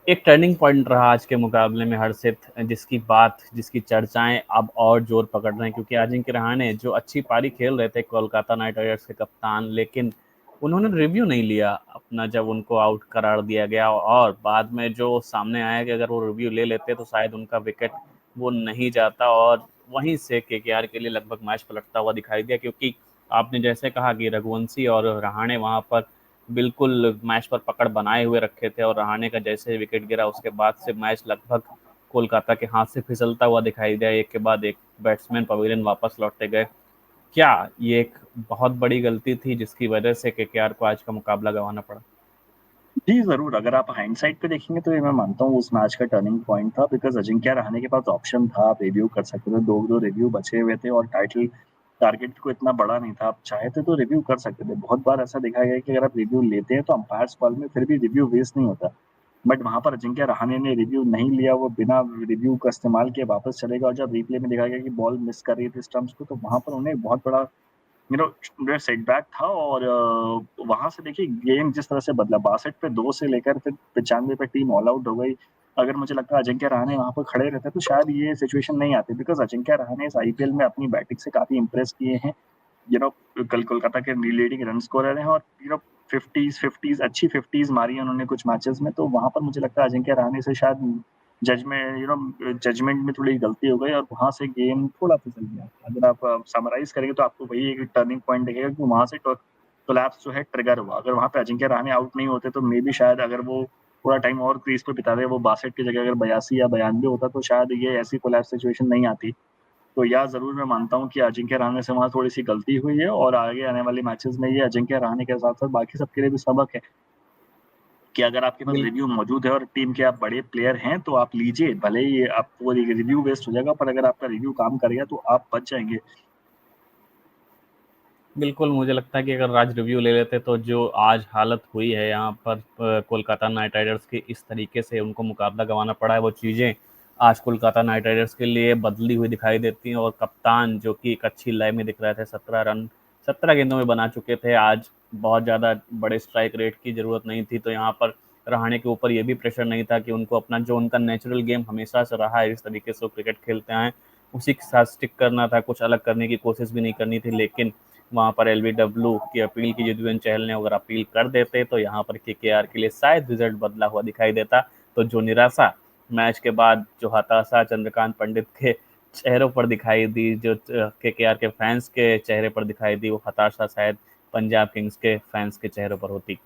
एक turning point रहा आज के मुकाबले में हर्षित, जिसकी चर्चाएं अब और जोर पकड़ रहे हैं, क्योंकि अजिंक्य रहाणे जो अच्छी पारी खेल रहे थे कोलकाता नाइट राइडर्स के कप्तान, लेकिन उन्होंने रिव्यू नहीं लिया अपना जब उनको आउट करार दिया गया, और बाद में जो सामने आया कि अगर वो रिव्यू ले लेते तो शायद उनका विकेट वो नहीं जाता, और वहीं से केकेआर के लिए लगभग मैच पलटता हुआ दिखाई दिया, क्योंकि आपने जैसे कहा कि रघुवंशी और रहाणे वहां पर बिल्कुल मैच पर पकड़ बनाए हुए रखे थे, और रहाणे का जैसे विकेट गिरा उसके बाद से मैच लगभग कोलकाता के हाथ से फिसलता हुआ दिखाई दिया। एक के बाद एक बैट्समैन पवेलियन वापस लौटते गए। क्या ये एक बहुत बड़ी गलती थी जिसकी वजह से केकेआर को आज का मुकाबला गंवाना पड़ा? जी, ज़रूर। अगर आप हाइंडसाइट पे देखेंगे तो ये मैं मानता हूँ उस मैच का टर्निंग पॉइंट था, बिकॉज़ अजिंक्य रहाणे के पास ऑप्शन था, आप रिव्यू कर सकते थे। 2-2 रिव्यू बचे हुए थे और टाइटल टारगेट को इतना बड़ा नहीं था। आप चाहते तो रिव्यू कर सकते थे। बहुत बार ऐसा देखा गया है कि अगर आप रिव्यू लेते हैं तो अंपायर्स कॉल में फिर भी रिव्यू वेस्ट नहीं होता। बट वहाँ पर अजिंक्य रहाणे ने रिव्यू नहीं लिया, वो बिना रिव्यू का इस्तेमाल किए वापस चले गए, और जब रिप्ले में देखा गया कि बॉल मिस कर रही थी स्टंप्स को, तो वहाँ पर उन्हें बहुत बड़ा मेरा सेटबैक था। और वहाँ से देखिए गेम जिस तरह से बदला, 62 पे 2 से लेकर फिर 95 पे टीम ऑल आउट हो गई। अगर मुझे लगता है अजिंक्य रहाणे वहाँ पर खड़े रहते तो शायद ये सिचुएशन नहीं आती, बिकॉज़ अजिंक्य रहाणे इस आईपीएल में अपनी बैटिंग से काफ़ी इम्प्रेस किए हैं। यू नो कल कोलकाता के लीडिंग रन स्कोरर हैं, और 50s अच्छी 50s मारी हैं उन्होंने कुछ मैचेस में, तो वहाँ पर मुझे लगता है अजिंक्य रहाणे से शायद जजमेंट में थोड़ी गलती हो गई और वहाँ से गेम थोड़ा फिसल गया। अगर आप समराइज़ करेंगे तो आपको वही एक टर्निंग पॉइंट दिखेगा कि वहाँ से कोलैप्स जो है ट्रिगर हुआ। अगर वहाँ पे अजिंक्य रहाणे आउट नहीं होते तो मेबी शायद अगर वो थोड़ा टाइम और क्रीज़ पे बिताते, वो 62 की जगह अगर 82 या 92 होता तो शायद ये ऐसी कोलैप्स सिचुएशन नहीं आती। तो या ज़रूर मैं मानता हूँ कि अजिंक्य रहाणे से वहाँ थोड़ी-सी गलती हुई है, और आगे आने वाले मैचेज़ में ये अजिंक्य रहाणे के साथ-साथ बाकी सबके लिए भी सबक है कि अगर आपके पास बिल रिव्यू मौजूद है और टीम के आप बड़े प्लेयर हैं, तो आप लीजिए। भले ही आपको रिव्यू वेस्ट हो जाएगा, पर अगर आपका रिव्यू काम करेगा तो आप बच जाएँगे। बिल्कुल, मुझे लगता है कि अगर आज रिव्यू ले लेते तो जो आज हालत हुई है यहाँ पर कोलकाता नाइट राइडर्स की, इस तरीके से उनको मुकाबला गंवाना पड़ा है, वो चीज़ें आज कोलकाता नाइट राइडर्स के लिए बदली हुई दिखाई देती हैं, और कप्तान जो कि एक अच्छी लय में दिख रहे थे, 17 गेंदों में बना चुके थे, आज बहुत ज़्यादा बड़े स्ट्राइक रेट की ज़रूरत नहीं थी, तो यहाँ पर रहाणे के ऊपर ये भी प्रेशर नहीं था कि उनको अपना जो उनका नेचुरल गेम हमेशा से रहा है, इस तरीके से वो क्रिकेट खेलते हैं, उसी के साथ स्टिक करना था, कुछ अलग करने की कोशिश भी नहीं करनी थी, लेकिन वहाँ पर एलबीडब्ल्यू की अपील की, युजवेंद्र चहल ने अगर अपील कर देते तो यहाँ पर केकेआर के लिए शायद रिजल्ट बदला हुआ दिखाई देता। तो जो निराशा मैच के बाद, जो हताशा चंद्रकांत पंडित के चेहरों पर दिखाई दी, जो केकेआर के फैंस के चेहरे पर दिखाई दी, वो हताशा शायद पंजाब किंग्स के फैंस के चेहरों पर होती।